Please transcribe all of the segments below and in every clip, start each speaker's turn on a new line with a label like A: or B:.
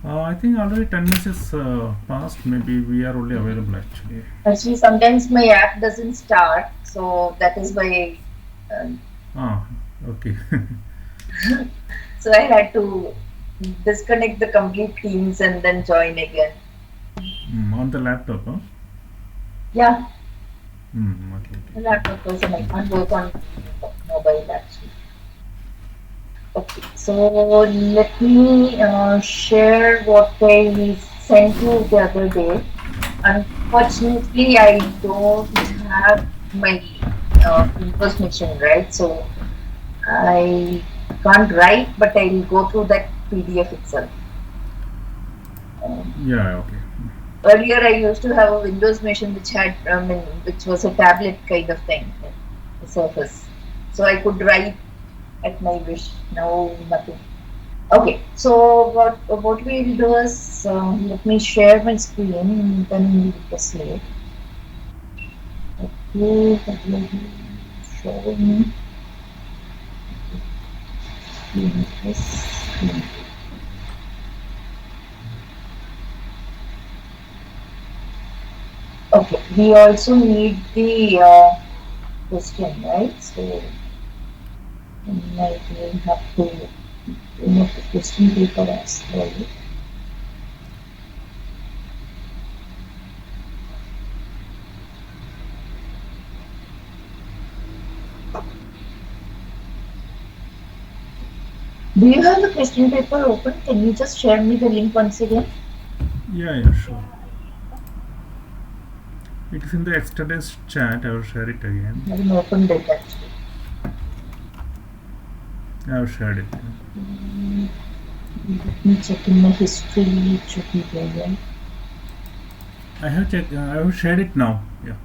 A: I think already 10 minutes is past. Maybe we are only available actually.
B: Actually, sometimes my app doesn't start, so that is why. Um,
A: Ah, okay.
B: so I had to disconnect the complete Teams and then join again.
A: On the laptop, huh?
B: Yeah,
A: Okay,
B: the
A: okay.
B: laptop person. I can't work on mobile actually. Okay, so let me share what I sent you the other day. Unfortunately, I don't have my Windows machine, right? So I can't write, but I'll go through that PDF itself. Um,
A: Yeah, okay.
B: Earlier, I used to have a Windows machine which had, which was a tablet kind of thing, the Surface. So I could write at my wish. Now nothing. Okay, so what we'll do is let me share my screen and then we'll proceed. Okay, that will be showing this. Okay, we also need the question, right? So I will have to remove the question paper as well. Do you have the question paper open? Can you just share me the link once again?
A: Yeah, yeah, sure. It is in the yesterday's chat. I will share it again.
B: I haven't opened it actually.
A: I have shared it.
B: Mm, Let me check in my history. It should be there, right?
A: I have checked. I have shared it now. Yeah,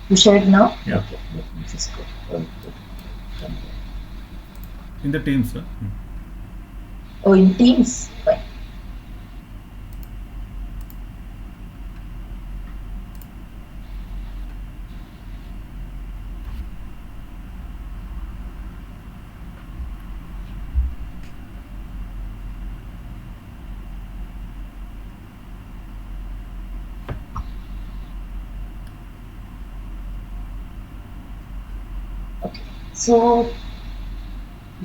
B: You shared now?
A: yeah.
B: Okay, let me just go. From there.
A: In the Teams, huh?
B: Oh, in Teams. Fine. Okay. So,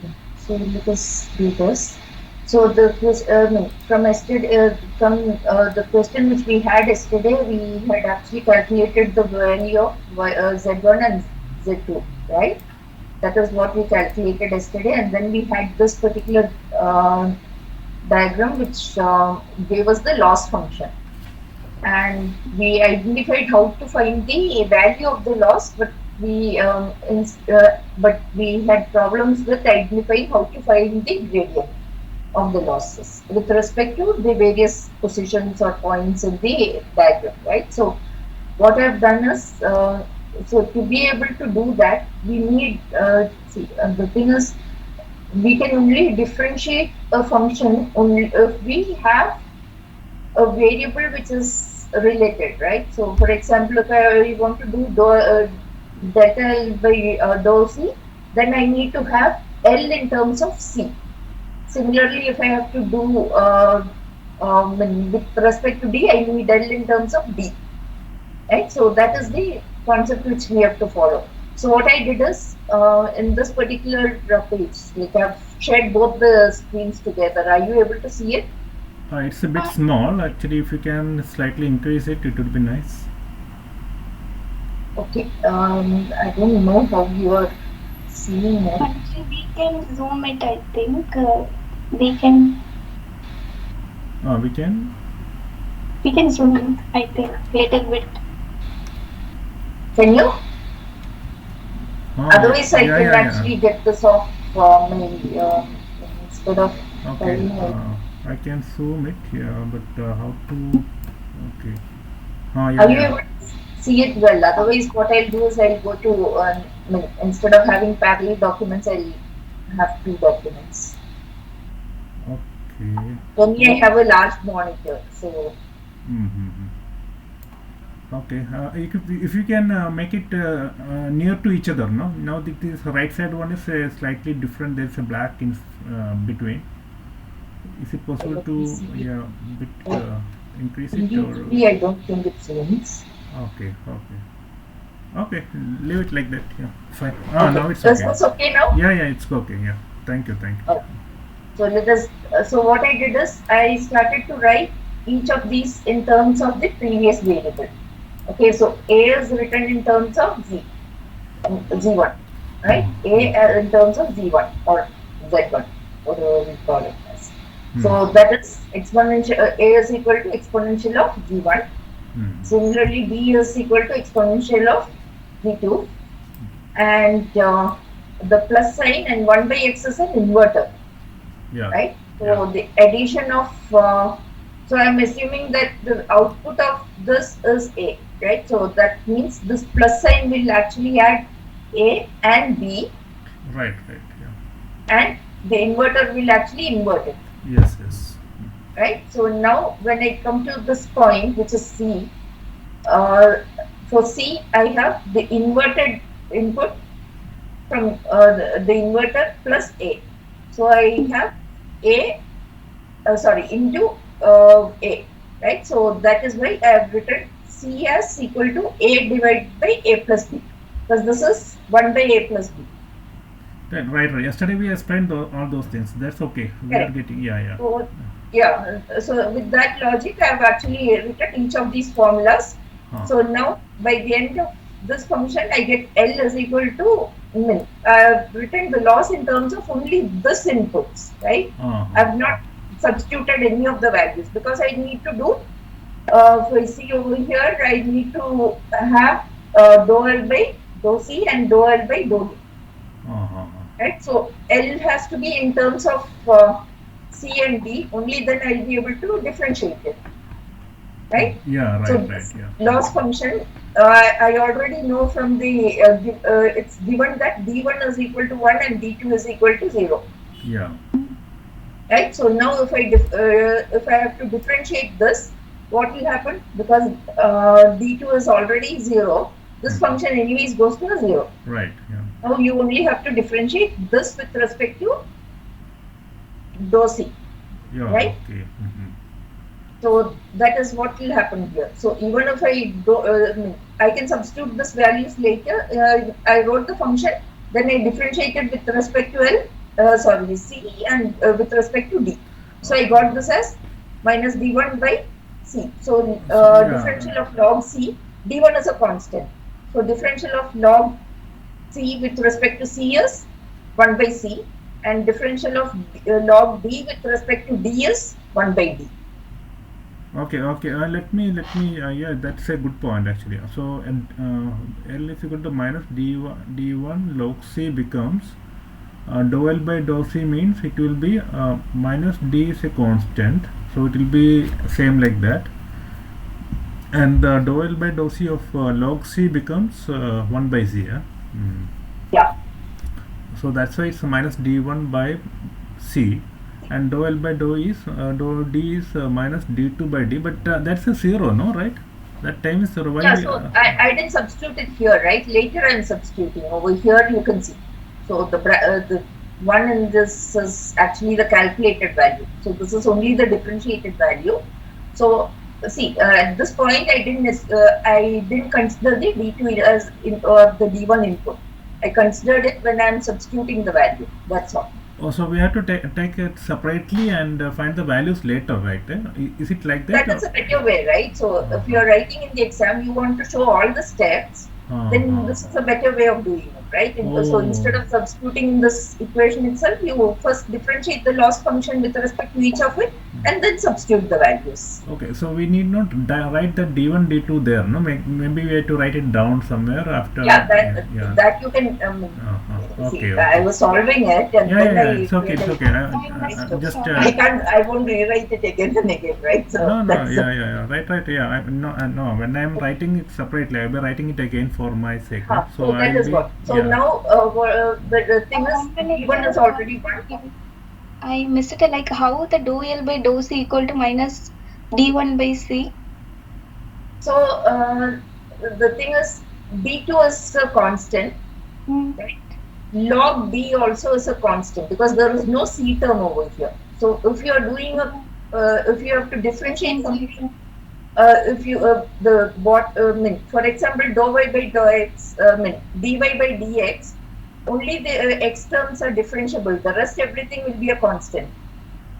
B: yeah. So let us do this. So no, from yesterday, the question which we had yesterday, we had actually calculated the value of Z1 and Z2, right? That is what we calculated yesterday, and then we had this particular diagram which gave us the loss function, and we identified how to find the value of the loss, but we had problems with identifying how to find the gradient of the losses with respect to the various positions or points in the diagram, right? So what I've done is, so to be able to do that, we need, the thing is, we can only differentiate a function only if we have a variable which is related, right? So, for example, if I want to do delta L by dou C, then I need to have L in terms of C. Similarly, if I have to do with respect to D, I need L in terms of D, right? So that is the concept which we have to follow. So what I did is, in this particular page, like I've shared both the screens together. Are you able to see it?
A: It's a bit small. Actually, if you can slightly increase it, it would be nice.
B: Okay. I don't know how you are seeing it.
C: Actually, we can zoom it, I think.
A: We can.
C: We can zoom it, I think, little bit.
B: Can you? Otherwise, I
A: Yeah,
B: can
A: yeah, yeah.
B: actually get this off my instead of
A: Okay.
B: filing it.
A: I can zoom it. Yeah, but how to? Okay. Yeah,
B: Are you
A: yeah.
B: able to see it well? Otherwise, what I'll do is I'll go to instead of having parallel documents, I'll have two documents.
A: Okay.
B: Only I have a large monitor, so
A: Mm-hmm. Okay. If you can make it near to each other, no? Now this right side one is slightly different. There's a black in between. Is it possible
B: Let
A: to
B: me see.
A: bit increase it or?
B: Immediately, I don't think it means.
A: Okay, okay, okay. Leave it like that. Yeah, fine.
B: Okay.
A: Now it's
B: Is
A: okay.
B: this okay now?
A: Yeah, it's okay. Yeah. Thank you, thank you.
B: Okay. So let us. So what I did is I started to write each of these in terms of the previous variable. Okay. So A is written in terms of Z1, right? A in terms of Z1 or Z1, whatever we call it as. So that is exponential. A is equal to exponential of Z1. Similarly, B is equal to exponential of Z2, and the plus sign and 1 by x is an inverter,
A: Yeah.
B: right? So
A: Yeah.
B: the addition of, so I'm assuming that the output of this is A, right? So that means this plus sign will actually add A and B,
A: Right, right. Yeah.
B: and the inverter will actually invert it,
A: Yes, yes.
B: right? So now when I come to this point, which is C, for C, I have the inverted input from the inverter plus A. So I have A, into A, right? So that is why I have written C as equal to A divided by A plus B, because this is 1 by A plus B.
A: Right, right. Yesterday we explained all those things. That's okay. We are
B: Correct.
A: getting, yeah.
B: So, yeah, so with that logic, I have actually written each of these formulas. So now by the end of this function, I get L is equal to min. I have written the loss in terms of only this inputs, right? I have not substituted any of the values, because I need to do, if I see over here, I need to have dou L by dou C and dou L by dou D. Right? So L has to be in terms of C and D, only then I'll be able to differentiate it. Right?
A: Yeah, right,
B: so
A: right. Yeah.
B: Loss function, I already know from the, it's given that D1 is equal to 1 and D2 is equal to 0.
A: Yeah.
B: Right? So now if I have to differentiate this, what will happen? Because D2 is already 0, this function anyways goes to a 0.
A: Right, yeah.
B: Now you only have to differentiate this with respect to dou C.
A: Yeah,
B: right?
A: Okay.
B: So that is what will happen here. So even if I do, I can substitute this values later. I wrote the function, then I differentiated with respect to C and with respect to D. So I got this as minus D1 by C. So differential of log C, D1 is a constant. So differential of log C with respect to C is 1 by C, and differential of log D with respect to D is 1 by D.
A: Okay. Let me. Yeah, that's a good point actually. So, L is equal to minus D1 log C becomes dou L by dou C means it will be minus D is a constant, so it will be same like that. And dou L by dou C of log C becomes 1 by Z.
B: Yeah.
A: So that's why it's minus D1 by C. And dou L by dou D is minus D2 by D, but that's a 0, no, right? That time is 0.
B: Yeah, so I didn't substitute it here, right? Later I'm substituting. Over here you can see. So the one in this is actually the calculated value. So this is only the differentiated value. So see, at this point I didn't consider the D2 as the D1 input. I considered it when I'm substituting the value. That's all.
A: Oh, so we have to take it separately and find the values later, right? Is it like that?
B: That is a better way, right? So if you are writing in the exam, you want to show all the steps, then this is a better way of doing it, right? So instead of substituting in this equation itself, you first differentiate the loss function with respect to each of it, and then substitute the values.
A: Okay, so we need not write the D1, D2 there, no? Maybe we have to write it down somewhere after.
B: Yeah, that you can. See, I was solving it, and then
A: it's okay. It's okay.
B: I won't rewrite it again and again, right? So
A: no, right. Yeah, no. When I'm writing it separately, I'll be writing it again for my sake.
B: So that is what. So now the thing is, D1 is already 1.
C: I missed it. Like how the dou L by dou C equal to minus D1 by C.
B: So the thing is, D2 is a constant, right? Log D also is a constant because there is no C term over here. So if you are doing if you have to differentiate something, if you the what mean, for example, dou y by dou x, mean dy by dx, only the x terms are differentiable. The rest everything will be a constant,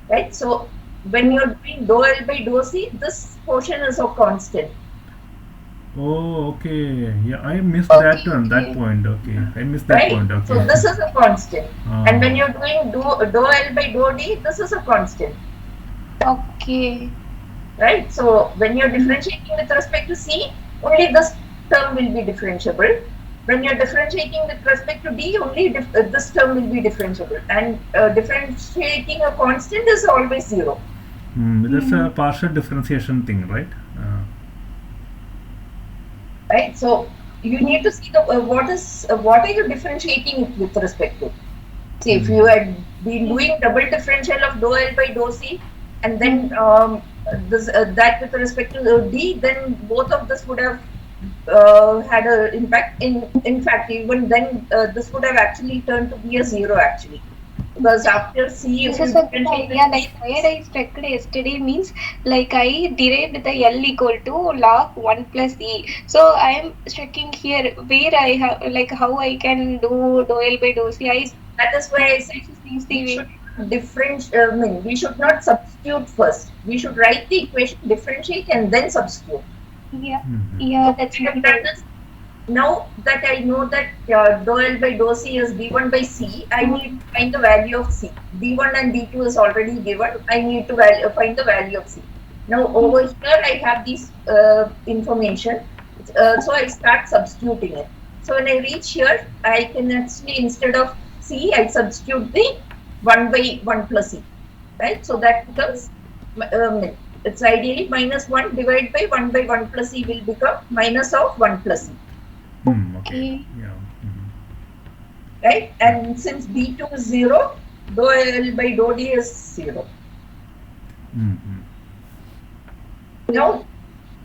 B: right? So when you're doing dou L by dou C, this portion is a constant,
A: Oh, okay. Yeah, I missed
C: Okay,
A: that
C: okay.
A: point. Okay, I missed that
B: right?
A: point.
B: So
A: Okay.
B: this is a constant. And when
A: Ah.
B: you're doing dou L by dou D, this is a constant,
C: Okay.
B: right? So when you're differentiating with respect to C, only this term will be differentiable. When you're differentiating with respect to D, only this term will be differentiable. And differentiating a constant is always zero,
A: That's a
C: Mm.
A: partial differentiation thing, right?
B: right? So you need to see the what are you differentiating it with respect to. See, if you
A: Hmm.
B: had been doing double differential of dou L by dou C, and then
C: Mm.
B: this that with respect to D, then both of this would have had an impact. In fact, even then, this would have actually turned to be a zero actually, because after C,
C: This
B: if you
C: is a good
B: differentiate with
C: idea.
B: C,
C: Like where I stuck yesterday means like I derived the L equal to log 1 plus E. So I am checking here where I have like how I can do L by dou C. I
B: that is why I said
C: this is easy
B: we should
C: way.
B: not we should not substitute first. We should write the equation, differentiate, and then substitute.
C: Yeah,
A: Hmm.
B: So
C: yeah,
B: what
C: that's
B: I have
C: right.
B: done is, now that I know that dou L by dou C is d1 by C, I need to find the value of C. d1 and d2 is already given. I need to find the value of C. Now over here I have this information, so I start substituting it. So when I reach here, I can actually, instead of C, I substitute the 1 by 1 plus C, right? So that becomes, it's ideally minus 1 divided by 1 by 1 plus C will become minus of 1 plus C,
A: Okay.
C: Okay.
A: Yeah.
B: right?
A: Yeah.
B: And since D2 is 0, dou L by dou D is 0.
A: Mm-hmm.
B: Now,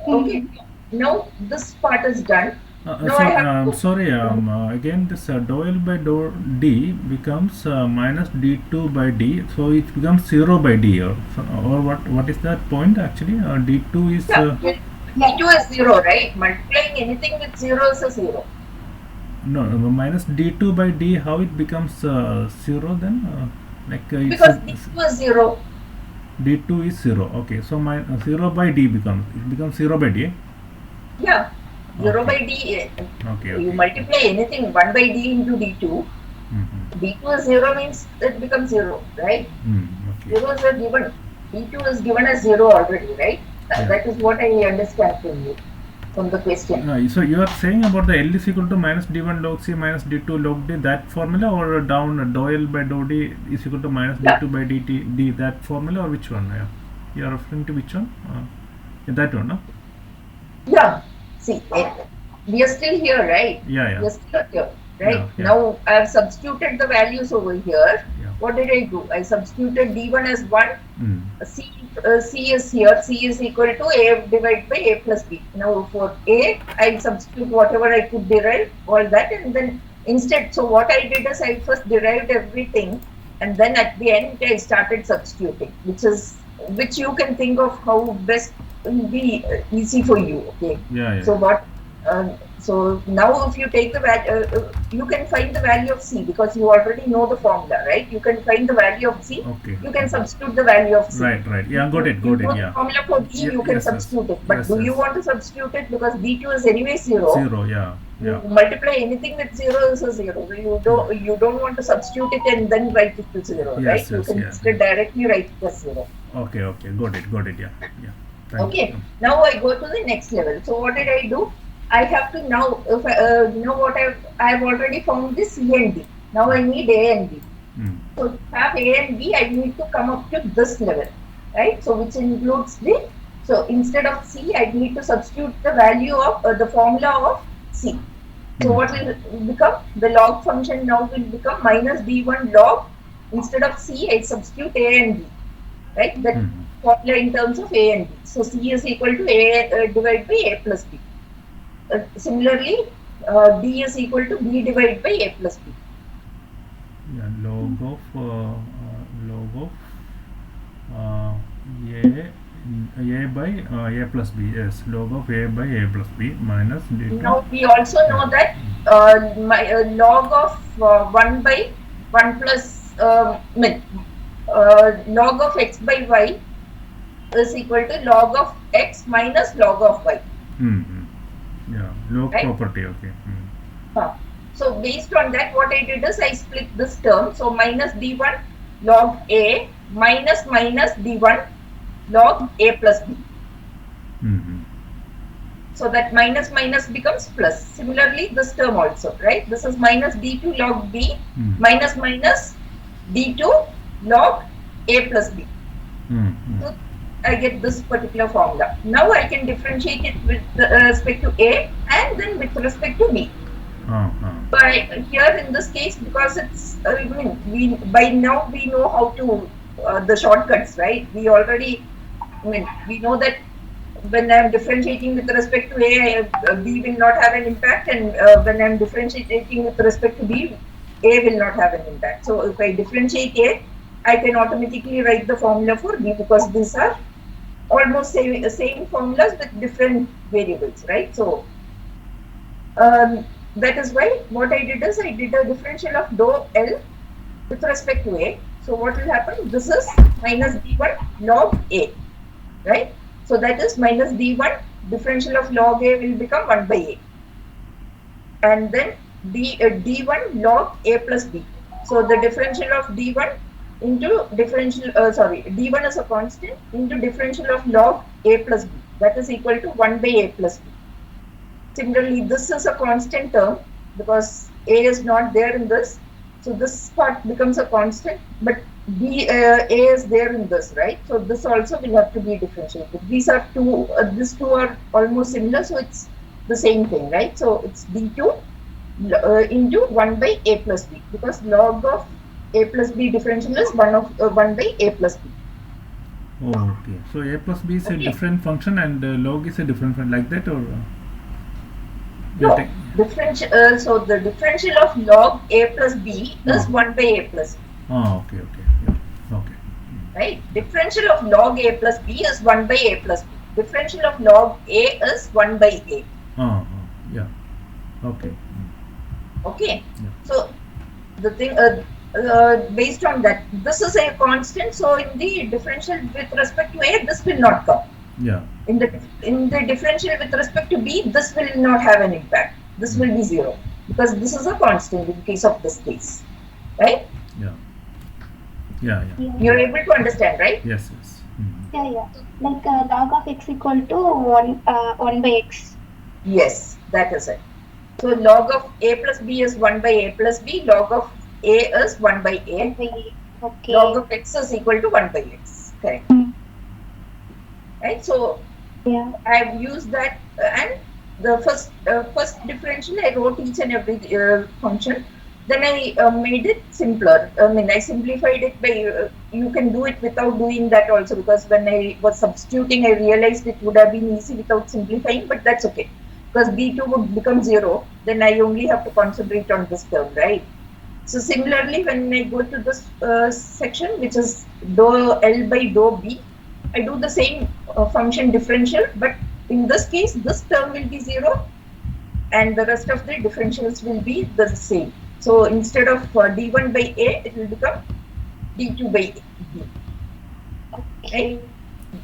B: okay,
C: Mm.
B: now this part is done. Now I have to,
A: Sorry. Again, this dou L by dou D becomes minus D2 by D. So it becomes 0 by D. Or what? What is that point actually? D2 is
B: yeah,
C: Yeah.
B: D2 is 0, right? Multiplying anything with 0 is a 0.
A: no, minus D2 by D. How it becomes 0 then? It's
B: Because D2 is 0.
A: D2 is 0. Okay. So 0 by D becomes 0 by D.
B: Yeah, 0
A: Okay.
B: by D.
A: Okay.
B: You
A: Okay.
B: multiply anything 1 by D into D2.
A: Mm-hmm.
B: D2 is 0 means it becomes 0, right?
A: Okay.
B: 0 is a given. D2 is given as 0 already, right?
A: Yeah.
B: That is what I understand from you, from the question.
A: So you are saying about the L is equal to minus D1 log C minus D2 log D, that formula, or down dou L by dou D is equal to minus
B: Yeah,
A: D2 by D, that formula, or which one? Yeah. You are referring to which one? That one, no?
B: yeah. See, we are still here, right?
A: Yeah.
B: We are still here,
A: Yeah.
B: right?
A: Yeah.
B: Now I have substituted the values over here.
A: Yeah.
B: What did I do? I substituted D1 as 1.
A: Mm.
B: C is here. C is equal to A divided by A plus B. Now for A, I substitute whatever I could derive, all that, and then instead, so what I did is I first derived everything, and then at the end I started substituting, which you can think of how best will be easy for you. Okay.
A: Yeah.
B: So what? So now if you take the value, you can find the value of C because you already know the formula, right? You can find the value of C.
A: Okay.
B: You can substitute the value of C.
A: Right. Yeah. Got it.
B: You
A: Got it.
B: know the
A: Yeah.
B: formula for D, you can
A: Yes.
B: substitute it. But
A: Yes.
B: do you
A: Yes.
B: want to substitute it because D2 is anyway 0?
A: 0. Yeah.
B: You
A: Yeah.
B: multiply anything with 0 is a 0. So you don't want to substitute it and then write it to 0,
A: Yes.
B: right? You
A: Yes.
B: can
A: Yeah.
B: instead directly write it as 0.
A: Okay. Got it. Yeah. Thank
B: Okay.
A: you.
B: Now I go to the next level. So what did I do? I have to now, if you know what I've already found this C and D. Now I need A and B.
A: Mm.
B: So to have A and B, I need to come up to this level, right? So which includes so instead of C, I need to substitute the value of the formula of C. So what will become? The log function now will become minus D1 log. Instead of C, I substitute A and B, right? That formula in terms of A and B. So C is equal to A divided by A plus B. Similarly, D is equal to B divided by A plus B.
A: Yeah. Log of uh, a by a plus b, yes, log of a by a plus b minus d2.
B: Now we also know that log of 1 by 1 plus log of x by y is equal to log of x minus log of y.
A: Yeah, log
B: Right?
A: property, okay.
B: So based on that, what I did is I split this term. So minus d1 log a minus d1 log a plus b. So that minus becomes plus. Similarly, this term also, right? This is minus d2 log b minus d2 log a plus b. So I get this particular formula. Now I can differentiate it with respect to a and then with respect to b. But here in this case, because it's by now we know how to the shortcuts, right? We already we know that when I'm differentiating with respect to a, b will not have an impact, and when I'm differentiating with respect to b, a will not have an impact. So if I differentiate a, I can automatically write the formula for b, because these are almost same formulas with different variables, right? So that is why what I did is I did a differential of dou L with respect to a. So what will happen? This is minus d1 log a, right? So that is minus d1 differential of log a will become 1 by a, and then d1 log a plus b. So the differential of d1 into differential d1 is a constant into differential of log a plus b, that is equal to 1 by a plus b. Similarly, this is a constant term because a is not there in this, so this part becomes a constant, but a is there in this, right? So this also will have to be differentiated. These are two, these two are almost similar, so it's the same thing, right? So it's d2 into 1 by a plus b, because log of a plus b differential is 1 by a plus b.
A: Oh, okay. So a plus b is a different function and log is a different function, like that, or?
B: No, differential. So the differential of log a plus b is 1 by a plus b.
A: Oh, okay, okay, yeah, okay.
B: Right? Differential of log a plus b is 1 by a plus b. Differential of log a is 1 by a.
A: Yeah. Okay.
B: Okay.
A: Yeah.
B: So the thing based on that, this is a constant. So in the differential with respect to a, this will not come.
A: Yeah.
B: In the differential with respect to b, this will not have an impact. This will be 0, because this is a constant in case of this case, right?
A: Yeah.
B: You're able to understand, right?
A: Yes.
C: Yeah. Like log of x equal to 1 by x.
B: Yes, that is it. So log of a plus b is 1 by a plus b. Log of a is 1 by a.
C: Okay.
B: Log of x is equal to 1 by x. Correct. Right. So
C: yeah,
B: I've used that, and the first differential I wrote each and every function. Then I made it simpler. I simplified it by. You can do it without doing that also, because when I was substituting, I realized it would have been easy without simplifying. But that's okay, because d2 would become 0. Then I only have to concentrate on this term, right? So similarly, when I go to this section, which is dou L by dou b, I do the same function differential, but in this case, this term will be 0, and the rest of the differentials will be the same. So instead of d1 by a, it will become d2 by b.
C: okay.
B: Right?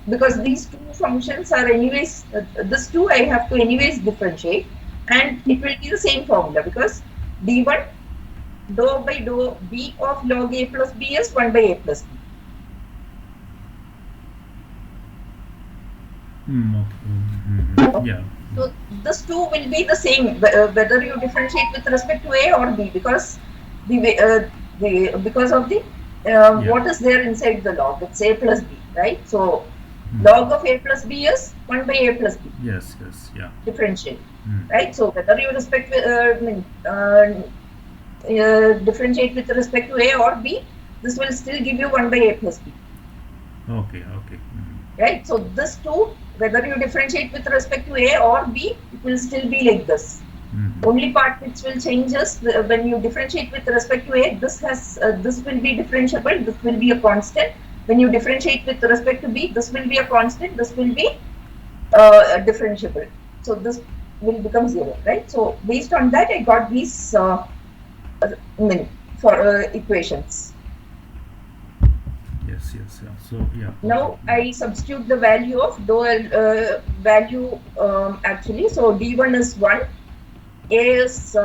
B: Because these two functions are anyways, this two I have to anyways differentiate, and it will be the same formula, because d1 dou by dou b of log a plus b is 1 by a plus b.
A: Okay. Yeah.
B: So this two will be the same whether you differentiate with respect to a or b, because because of the what is there inside the log, it's a plus b, right? So log of a plus b is 1 by a plus b.
A: Yes, yeah.
B: Differential, right? So whether you differentiate with respect to a or b, this will still give you 1 by a plus b.
A: Okay.
B: Right? So this two, whether you differentiate with respect to a or b, it will still be like this. Only part which will change is when you differentiate with respect to a, this will be differentiable, this will be a constant, When you differentiate with respect to b, this will be a constant, this will be differentiable. So this will become 0, right? So based on that, I got these equations.
A: Yes. So yeah.
B: Now I substitute the value of value actually. So d1 is 1, a is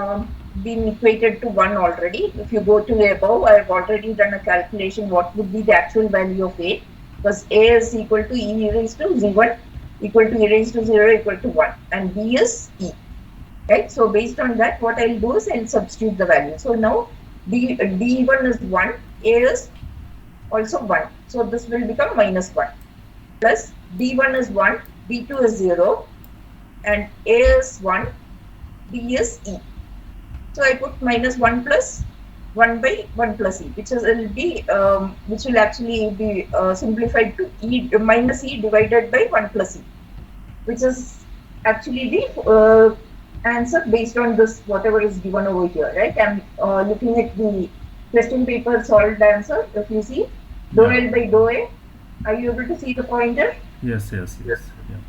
B: been equated to 1 already. If you go to above, I have already done a calculation what would be the actual value of a, because a is equal to e raised to z1 equal to e raised to 0 equal to 1, and b is e, right? So based on that, what I'll do is I'll substitute the value. So now d1 is 1, a is also 1, so this will become minus 1, plus d1 is 1, d2 is 0, and a is 1, b is e. So I put minus 1 plus 1 by 1 plus e, which will actually be simplified to e minus e divided by 1 plus e, which is actually the answer based on this whatever is given over here, right? I'm looking at the question paper solved answer. If you see dou L by dou A, are you able to see the pointer?
A: Yes.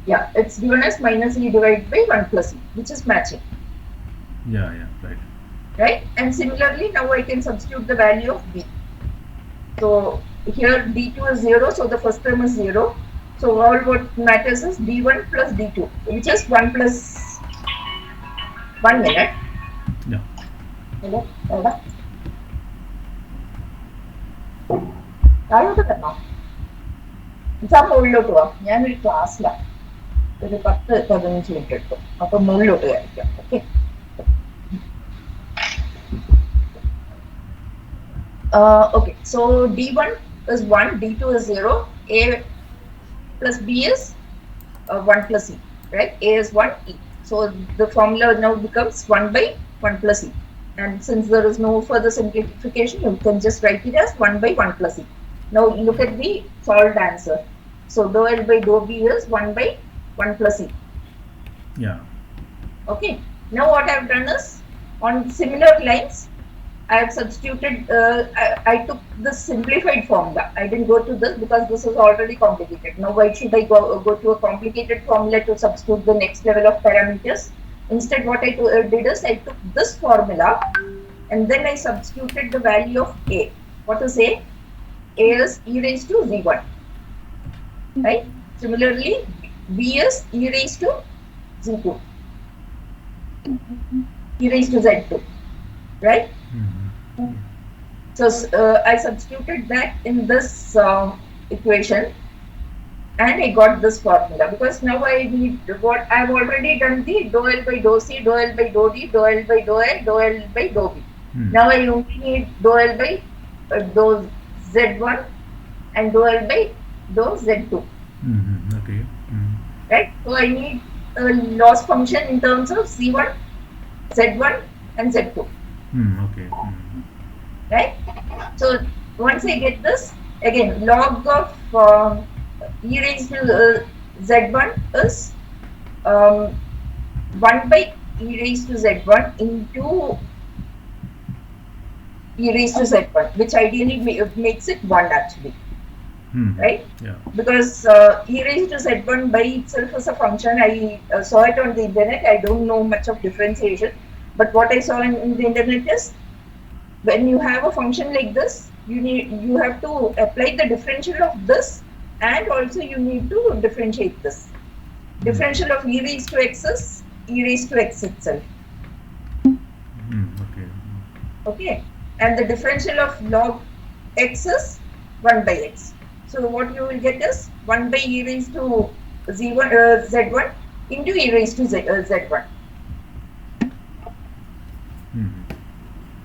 B: Yeah, it's given as minus e divided by 1 plus e, which is matching.
A: Yeah,
B: right? And similarly, now I can substitute the value of b. So here d2 is 0, so the first term is 0. So all what matters is d1 plus d2, which is 1 plus 1 minute.
A: Yeah.
B: Hello? താഴോട്ട് തരണോ? Exam മുകളിലോട്ട് പോവാം. ഞാനൊരു ക്ലാസ്സിലാണ്, ഒരു 10-15 minute എടുക്കും. അപ്പൊ മുകളിലോട്ട് കഴിക്കാം. Okay. Okay, so d1 is 1, d2 is 0, a plus b is 1 plus e, right? A is 1, e. So the formula now becomes 1 by 1 plus e. And since there is no further simplification, you can just write it as 1 by 1 plus e. Now look at the solved answer. So dou L by dou b is 1 by 1 plus e.
A: Yeah.
B: Okay. Now what I have done is, on similar lines, I have substituted, I took this simplified formula. I didn't go to this because this is already complicated. Now why should I go to a complicated formula to substitute the next level of parameters? Instead, what I did is I took this formula and then I substituted the value of a. What is a? A is e raised to z1, right? Similarly, b is e raised to z2, e raised to z2, right? So I substituted that in this equation and I got this formula, because now I need what I've already done the dou L by dou C, dou L by dou D, dou L by dou L, dou L by dou B. Now I only need dou L by dou Z1 and dou L by dou Z2.
A: Okay.
B: Right? So I need a loss function in terms of C1, Z1 and Z2.
A: Okay.
B: Right? So once I get this, again log of e raised to z1 is 1 by e raised to z1 into e raised to z1, which ideally makes it 1 actually. Right?
A: Yeah.
B: Because e raised to z1 by itself is a function. I saw it on the internet. I don't know much of differentiation, but what I saw in the internet is, when you have a function like this, you have to apply the differential of this, and also you need to differentiate this. Differential of e raised to x is e raised to x itself.
A: Okay.
B: Okay, and the differential of log x is 1 by x. So what you will get is 1 by e raised to z1 into e raised to z1.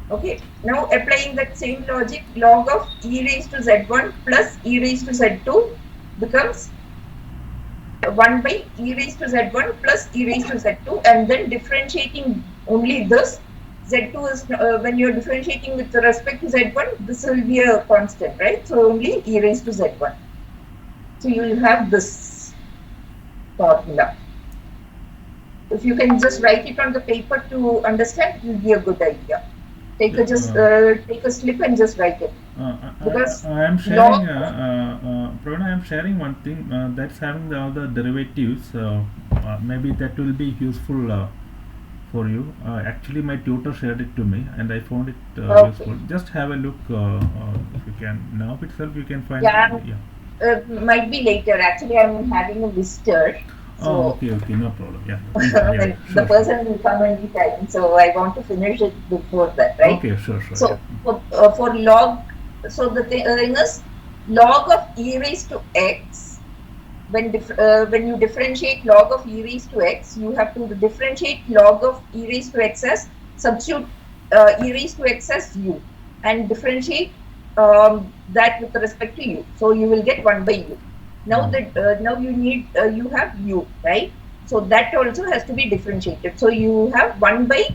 B: Okay, now applying that same logic, log of e raised to z1 plus e raised to z2 becomes 1 by e raised to z1 plus e raised to z2, and then differentiating only this. Z2 is, when you're differentiating with respect to z1, this will be a constant, right? So only e raised to z1. So you will have this formula. If you can just write it on the paper to understand, it will be a good idea. Take a slip and just write it. because
A: I am
B: log,
A: sharing, Praveena, I am sharing one thing that's having all the derivatives. Maybe that will be useful for you. Actually, my tutor shared it to me, and I found it
B: okay,
A: useful. Just have a look if you can. Now itself, you can find.
B: yeah,
A: Yeah.
B: might be later. Actually, I'm having a visitor,
A: Oh,
B: so
A: okay, okay, no problem. Yeah, you can share. Yeah, yeah,
B: when the
A: sure, sure.
B: person will come anytime. So I want to finish it before that, right?
A: Okay, sure, sure. Yeah.
B: So for log, so the thing is, log of e raised to x. When you differentiate log of e raised to x, you have to differentiate log of e raised to x as substitute e raised to x as u, and differentiate that with respect to u. So you will get 1 by u. Now that now you have u, right? So that also has to be differentiated. So you have 1 by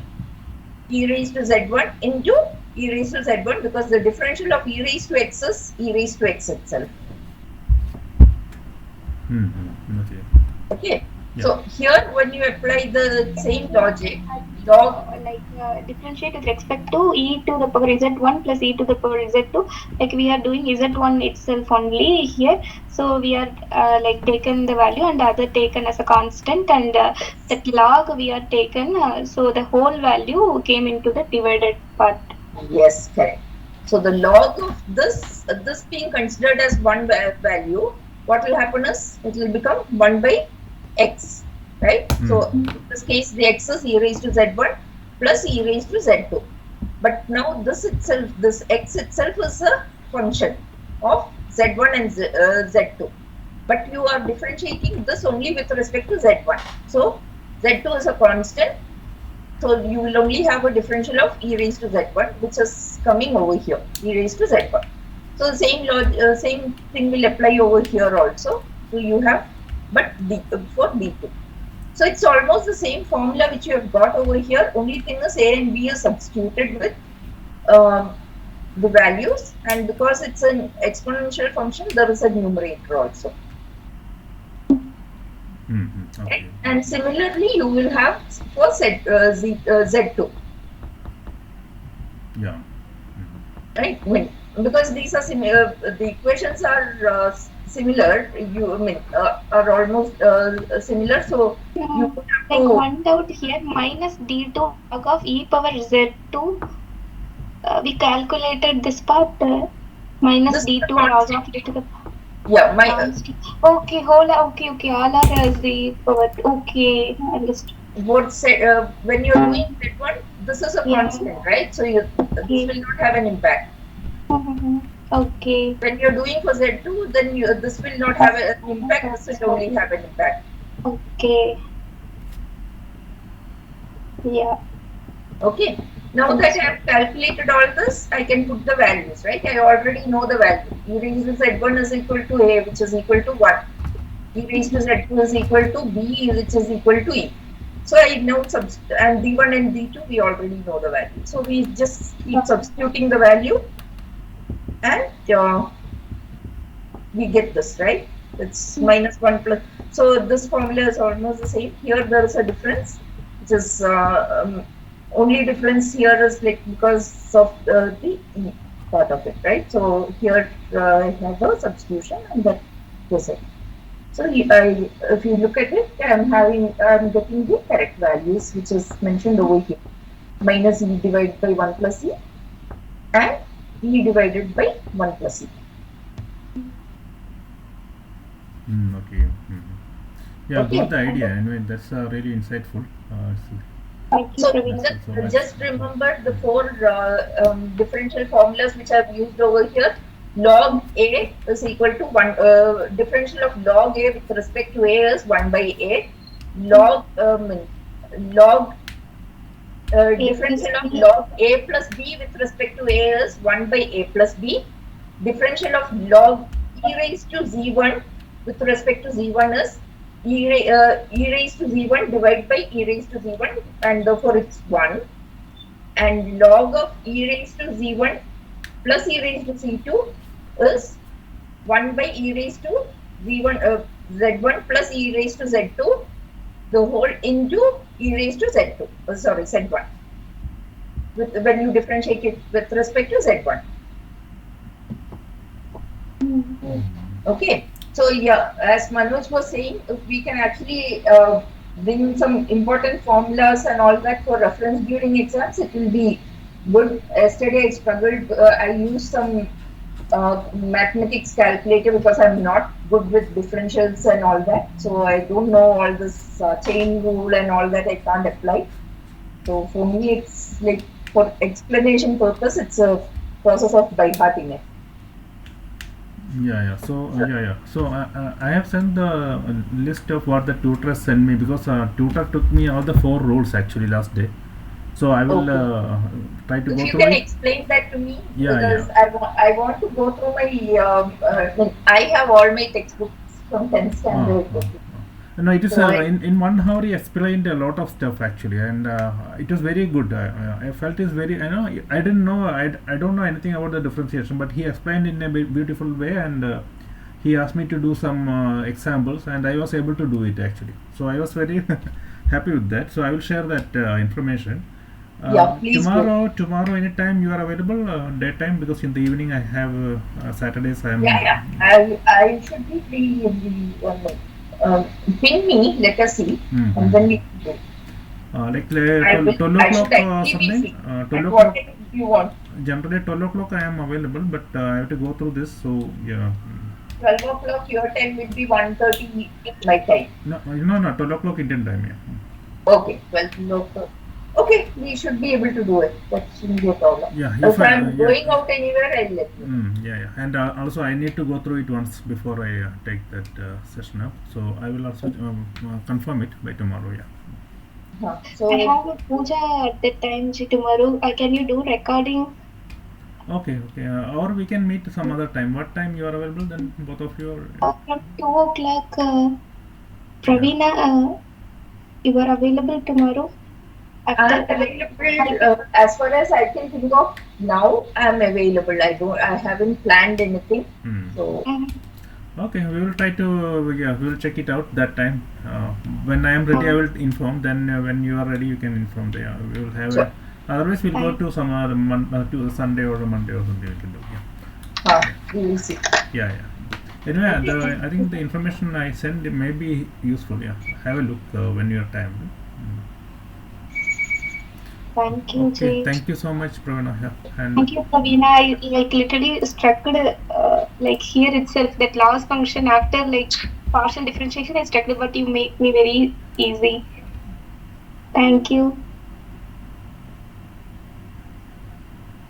B: e raised to z1 into e raised to z1, because the differential of e raised to x is e raised to x itself.
A: Okay.
B: Okay.
A: Yeah.
B: So here when you apply the same logic, log,
C: Differentiate with respect to e to the power z1 plus e to the power z2. Like we are doing z1 itself only here. So we are taken the value and other taken as a constant, and that log we are taken. So the whole value came into the divided part.
B: yes, correct. So the log of this being considered as one value, what will happen is it will become 1 by x, right? So in this case, the x is e raised to z1 plus e raised to z2. But now this itself, this x itself is a function of z1 and z2. But you are differentiating this only with respect to z1. So z2 is a constant. So you will only have a differential of e raised to z1, which is coming over here, e raised to z1. So the same thing will apply over here also. So you have, but for b2. So it's almost the same formula which you have got over here. Only thing is a and b is substituted with the values, and because it's an exponential function, there is a numerator also.
A: Okay.
B: Right? And similarly, you will have for z2.
A: Yeah.
B: Right? I mean, because these are similar, the equations are similar. Are almost similar. So you have
C: Like
B: to,
C: one doubt here, minus d2 log of e power z2. We calculated this part, minus
B: this is the
C: d2 log
B: constant.
C: of e to the
B: Yeah, my
C: constant. Okay, okay, all are as the power. Okay, understood.
B: when you're doing z1, this is a
C: Yeah.
B: constant, right? So this
C: Okay.
B: will not have an impact.
C: Okay.
B: When you're doing for z2, then this will not have an impact. This will only have an impact.
C: Okay. Yeah.
B: Okay. Now that I have calculated all this, I can put the values, right? I already know the value. E raised to z1 is equal to a, which is equal to 1. E raised to z2 is equal to b, which is equal to e. So I know and d1 and d2, we already know the value. So we just keep substituting the value, and we get this, right? It's minus 1 plus. So this formula is almost the same. Here there is a difference, which is only difference here is like because of the e part of it, right? So here I have a substitution, and that is it. So if you look at it, I'm getting the correct values, which is mentioned over here. Minus e divided by 1 plus e, and e divided by 1 plus e.
A: Okay. Yeah,
B: Okay.
A: got the idea. Anyway, that's really insightful.
B: So just remember the 4 differential formulas which I've used over here. Log a is equal to 1. Differential of log a with respect to a is 1 by a. Differential of log a plus b with respect to a is 1 by a plus b. Differential of log e raised to z1 with respect to z1 is e raised to z1 divided by e raised to z1, and therefore it's 1. And log of e raised to z1 plus e raised to z2 is 1 by e raised to z1 plus e raised to z2, the whole into e raised to z2. Z1. When you differentiate it with respect to z1. Okay, so yeah, as Manoj was saying, if we can actually bring some important formulas and all that for reference during exams, it will be good. Yesterday I struggled. I used some mathematics calculator because I'm not good with differentials and all that. So I don't know all this chain rule and all that. I can't apply. So for me, it's like for explanation purpose, it's a process of by hearting it.
A: Yeah, yeah. So, yeah, yeah. So, I have sent the list of what the tutor sent me because tutor took me all the four rules actually last day. So, I will
B: Okay.
A: try to
B: If
A: go
B: you
A: through
B: can
A: it.
B: explain that to me,
A: Yeah, yeah.
B: because I want to go through my, I have all my textbooks from 10th
A: Ah,
B: standard.
A: ah, ah. No, it is
B: So I,
A: in 1 hour he explained a lot of stuff actually, and it was very good. I felt it's very, I didn't know, I don't know anything about the differentiation, but he explained in a beautiful way, and he asked me to do some examples, and I was able to do it actually. So I was very happy with that. So I will share that information.
B: yeah, please do.
A: Tomorrow anytime you are available, daytime, because in the evening I have Saturdays I
B: Yeah,
A: am.
B: yeah. I should be free in the, ping me, let us see, and then
A: Mm-hmm.
B: we can do.
A: Like
B: I
A: 12
B: should
A: o'clock
B: actually be
A: something.
B: free.
A: 12
B: At what
A: o'clock.
B: time do you want?
A: Generally 12 o'clock I am available, but I have to go through this. So yeah.
B: 12 o'clock your time will be 1:30 my time.
A: No, no, 12 o'clock Indian time. Yeah.
B: Okay, 12 o'clock. Okay, we should be able to do it. That shouldn't be a problem.
A: Yeah. If
B: If
A: I
B: I'm
A: yeah.
B: going out anywhere, I'll let you know.
A: Yeah, yeah. And also I need to go through it once before I take that session up. So I will also confirm it by tomorrow. Yeah.
C: I
B: So,
C: have a puja at that time tomorrow. Can you do recording
A: Okay, okay. Or we can meet some other time. What time you are available? Then both of you are.
C: from 2 o'clock?
A: Yeah.
C: Praveena, you are available tomorrow
B: I'm
C: after
B: available
C: 5
B: as far as I can think of now. I'm available. I haven't planned anything.
A: Hmm.
B: So,
A: Okay, we will try to, yeah, we will check it out that time. When I am ready, I will inform. Then when you are ready, you can inform. Yeah, we will have a.
B: sure.
A: Otherwise, we'll go
C: Fine.
A: to some other to Sunday or a Monday or something. We can do. Yeah,
B: We will see.
A: yeah, yeah. Anyway,
B: Okay.
A: I think the information I send may be useful. Yeah, have a look when you have time.
C: Thank you,
A: Okay,
C: Jay.
A: thank you so much, Praveena. Yeah, and
C: Thank you, Praveena. I like literally struck like here itself that loss function after like partial differentiation I struck, but you make me very easy. Thank you.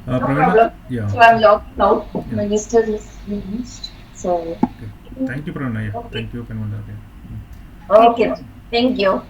B: No
A: Praveena,
B: problem.
A: yeah,
B: So, I'm logging out.
A: yeah.
B: My visitor is reached. So,
A: Okay, thank you, Praveena. Yeah,
B: okay.
A: thank you, Kanwanda. Yeah.
C: Thank
B: Okay.
C: you.
B: Thank you.